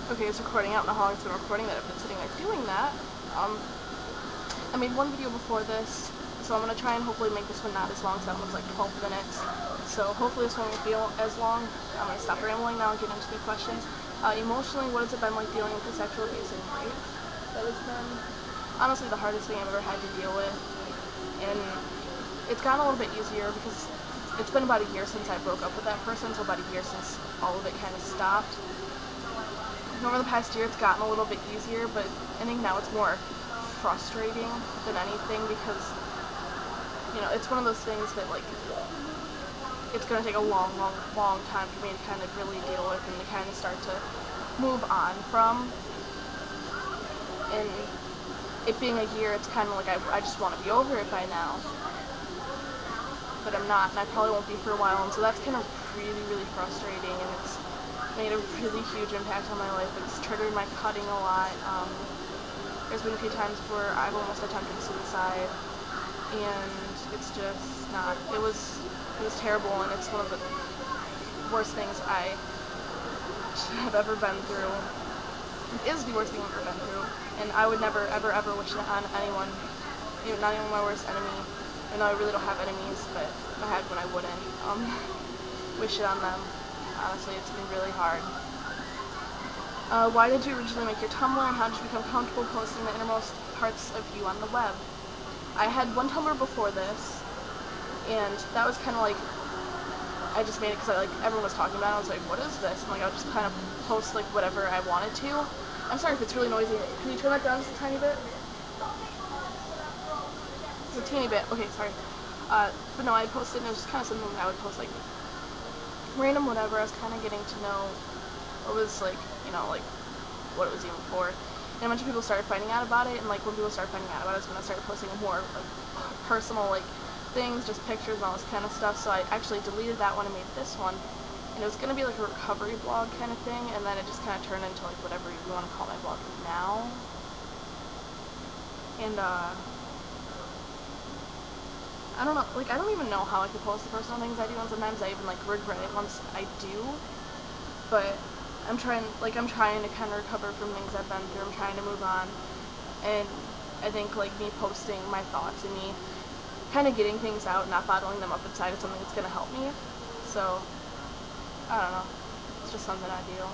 Okay, it's recording. I don't know how long it's been recording that I've been sitting there doing that. I made one video before this, so I'm going to try and hopefully make this one not as long, so that one's like 12 minutes. So hopefully this one won't feel as long. I'm going to stop rambling now and get into the questions. Emotionally, what has it been like dealing with the sexual abuse and rape? That has been honestly the hardest thing I've ever had to deal with. And it's gotten a little bit easier because it's been about a year since I broke up with that person, so about a year since all of it kind of stopped. And over the past year, it's gotten a little bit easier, but I think now it's more frustrating than anything because, you know, it's one of those things that, like, it's going to take a long time for me to kind of really deal with and to kind of start to move on from. And it being a year, it's kind of like I just want to be over it by now. But I'm not, and I probably won't be for a while, and so that's kind of really frustrating, and it's made a really huge impact on my life. It's triggered my cutting a lot. There's been a few times where I've almost attempted suicide, and it's just not, it was terrible, and it's one of the worst things I have ever been through. It is the worst thing I've ever been through, and I would never ever wish it on anyone, even not even my worst enemy. I know I really don't have enemies, but if I had one, I wouldn't wish it on them. Honestly, it's been really hard. Why did you originally make your Tumblr, and how did you become comfortable posting the innermost parts of you on the web? I had one Tumblr before this, and that was kind of like, I just made it because everyone was talking about it. I was like, what is this? And I would just kind of post like whatever I wanted to. I'm sorry if it's really noisy. Can you turn that down just a tiny bit? A teeny bit. Okay, sorry. But no, I posted, and it was just kind of something I would post, like, random whatever. I was kind of getting to know what was, like, you know, like, what it was even for. And a bunch of people started finding out about it, and, like, when people started finding out about it, I was going to start posting more, like, personal, like, things, just pictures and all this kind of stuff. So I actually deleted that one and made this one. And it was going to be, like, a recovery blog kind of thing, and then it just kind of turned into, like, whatever you want to call my blog now. And, I don't know, like, I don't even know how I could post the personal things I do, and sometimes I even, like, regret it once I do, but I'm trying to kind of recover from things I've been through. I'm trying to move on, and I think, like, me posting my thoughts and me kind of getting things out, not bottling them up inside is something that's going to help me, so, I don't know, it's just something I do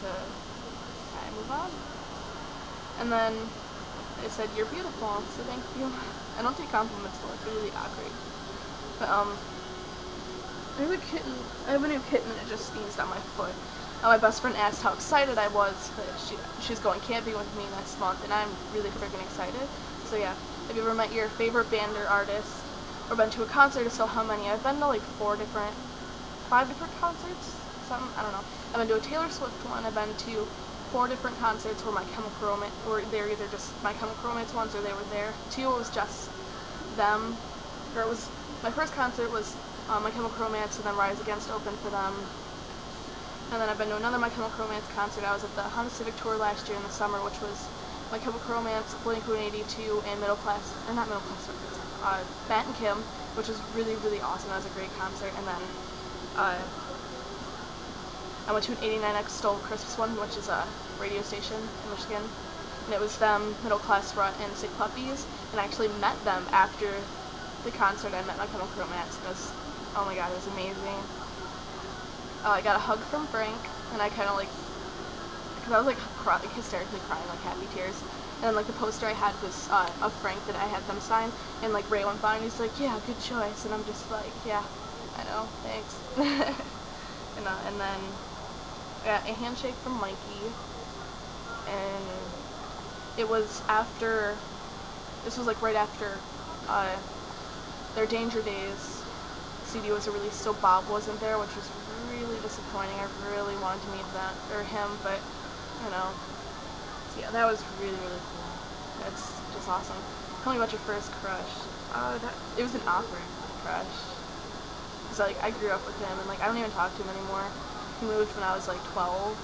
to kind of move on. And then it said, you're beautiful, so thank you. I don't take compliments though, it's really awkward. But, I have a new kitten that just sneezed on my foot. My best friend asked how excited I was that she's going camping with me next month, and I'm really freaking excited. So yeah, have you ever met your favorite band or artist, or been to a concert? If so, how many? I've been to like 5 different concerts, something, I don't know. I've been to a Taylor Swift one, I've been to 4 different concerts where My Chemical Romance, or they're either just My Chemical Romance ones or they were there. 2, it was just them. Or it was, my first concert was My Chemical Romance, and then Rise Against opened for them. And then I've been to another My Chemical Romance concert. I was at the Honda Civic Tour last year in the summer, which was My Chemical Romance, Blink-182, and Matt and Kim, which was really awesome. That was a great concert. And then I went to an 89X Stole Christmas one, which is a radio station in Michigan, and it was them, Middle Class Rut, and Sick Puppies, and I actually met them after the concert. I met My Chemical Romance, and it was, oh my god, it was amazing. I got a hug from Frank, and I kind of like, because I was like hysterically crying, like happy tears, and then like the poster I had was of Frank that I had them sign, and like Ray went by and he's like, yeah, good choice, and I'm just like, yeah, I know, thanks. And then I got a handshake from Mikey, and it was after, this was like right after their Danger Days CD was released, so Bob wasn't there, which was really disappointing. I really wanted to meet him, but, you know, so yeah, that was really cool. That's just awesome. Tell me about your first crush. It was an awkward crush. Cause like, I grew up with him, and like, I don't even talk to him anymore. He moved when I was like 12,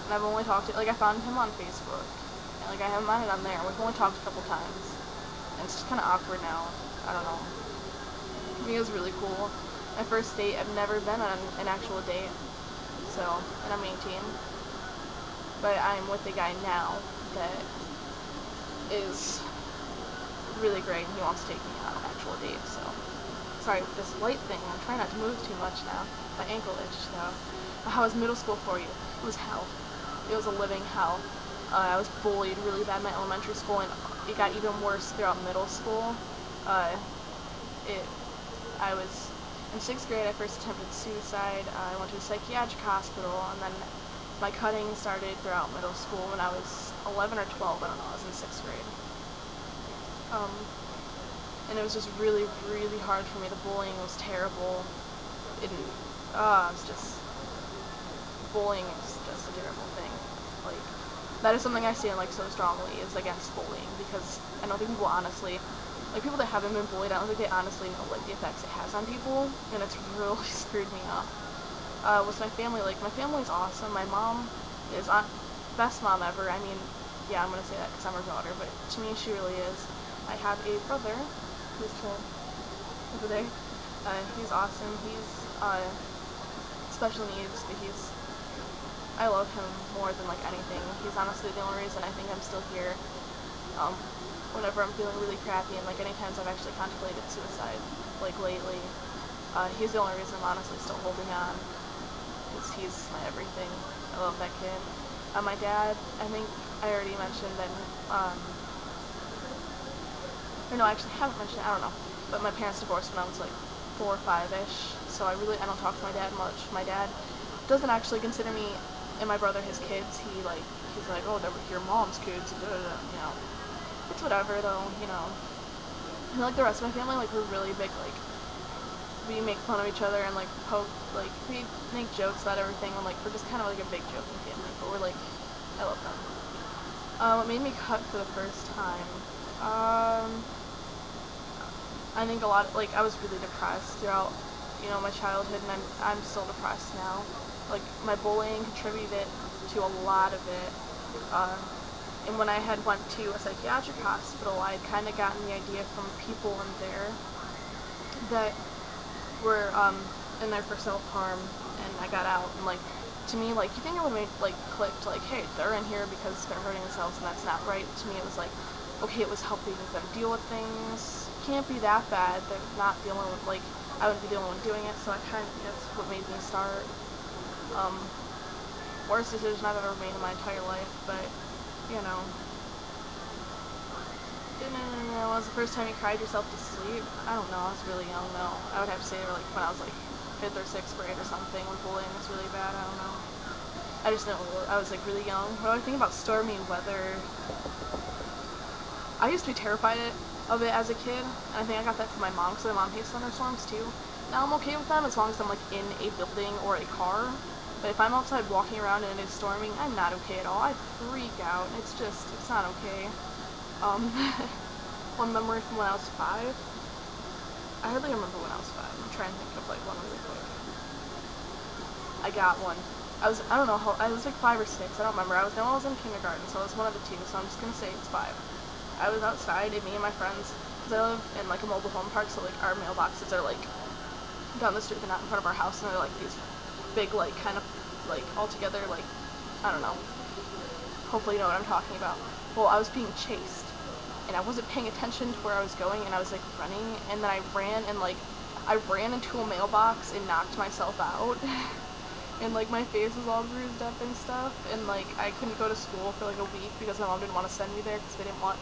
and I've only talked to, like, I found him on Facebook, and like, I haven't found it on there. We've only talked a couple times, and it's just kind of awkward now. I don't know. I think it was really cool. My first date, I've never been on an actual date, so, and I'm 18. But I'm with a guy now that is really great, and he wants to take me on an actual date, so. Sorry, with this light thing, I'm trying not to move too much now. My ankle itched, so. How was middle school for you? It was hell. It was a living hell. I was bullied really bad in my elementary school, and it got even worse throughout middle school. I was in 6th grade. I first attempted suicide. I went to a psychiatric hospital, and then my cutting started throughout middle school when I was 11 or 12. I don't know. I was in 6th grade. And it was just really, really hard for me. The bullying was terrible. It was just bullying is just a terrible thing. Like, that is something I stand like so strongly is against bullying, because I don't think people honestly, like people that haven't been bullied, I don't think they honestly know like the effects it has on people, and it's really screwed me up. With my family, like my family's awesome. My mom is best mom ever. I mean, yeah, I'm gonna say that because I'm her daughter, but to me she really is. I have a brother who's over there. He's awesome. He's special needs, but I love him more than like anything. He's honestly the only reason I think I'm still here. Whenever I'm feeling really crappy, and like any times I've actually contemplated suicide, like lately, he's the only reason I'm honestly still holding on. He's my everything. I love that kid. My dad, I think I already mentioned that, or no, I actually haven't mentioned it, I don't know, but my parents divorced when I was like 4 or 5-ish, so I don't talk to my dad much. My dad doesn't actually consider me and my brother his kids. He's like, oh, they're your mom's kids, you know. It's whatever though, you know. And like the rest of my family, like we're really big, like we make fun of each other and like we make jokes about everything, and like we're just kind of like a big joking family, but we're like, I love them. What made me cut for the first time? I think a lot, like I was really depressed throughout, you know, my childhood, and I'm still depressed now. Like my bullying contributed to a lot of it. And when I had went to a psychiatric hospital, I had kind of gotten the idea from people in there that were in there for self-harm, and I got out, and like to me, like you think it would have made like clicked, like hey, they're in here because they're hurting themselves, and that's not right. To me, it was like, okay, it was helping them deal with things. Can't be that bad. They're not the only one. Like I wouldn't be the only one doing it, so that's what made me start. Worst decision I've ever made in my entire life, but you know. Was the first time you cried yourself to sleep? I don't know. I was really young though. I would have to say like when I was like 5th or 6th grade or something, when bullying was really bad. I don't know. I just know I was like really young. What do I think about stormy weather? I used to be terrified of it as a kid, and I think I got that from my mom, because my mom hates thunderstorms too. Now I'm okay with them as long as I'm like in a building or a car. But if I'm outside walking around and it's storming, I'm not okay at all. I freak out. It's not okay. One memory from when I was 5. I hardly remember when I was 5. I'm trying to think of like one really quick. I got one. I don't know how, I was like 5 or 6. I don't remember. I was in kindergarten, so I was one of the two. So I'm just gonna say it's 5. I was outside, and me and my friends, because I live in like a mobile home park, so like our mailboxes are like down the street, they're not in front of our house, and they're like these big, like kind of like all together, like I don't know. Hopefully you know what I'm talking about. Well, I was being chased, and I wasn't paying attention to where I was going, and I was like running, and then I ran into a mailbox and knocked myself out. And like my face was all bruised up and stuff, and like I couldn't go to school for like a week because my mom didn't want to send me there because they didn't want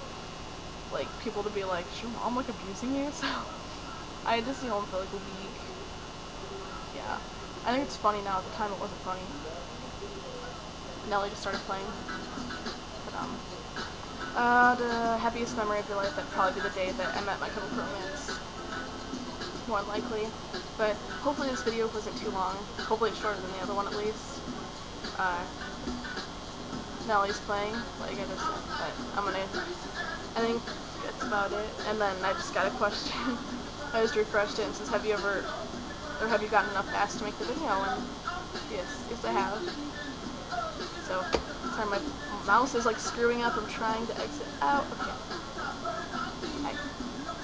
like people to be like, is your mom like abusing you? So I had to stay home for like a week. Yeah, I think it's funny now. At the time it wasn't funny. Nelly just started playing. But the happiest memory of your life, that'd probably be the day that I met my chemical romance. More likely, but hopefully this video wasn't too long. Hopefully it's shorter than the other one at least. Nelly's playing, like I just said, but I think that's about it. And then I just got a question. I just refreshed it and says, have you gotten enough fast to make the video? And yes I have. So, sorry, my mouse is like screwing up. I'm trying to exit out. Okay.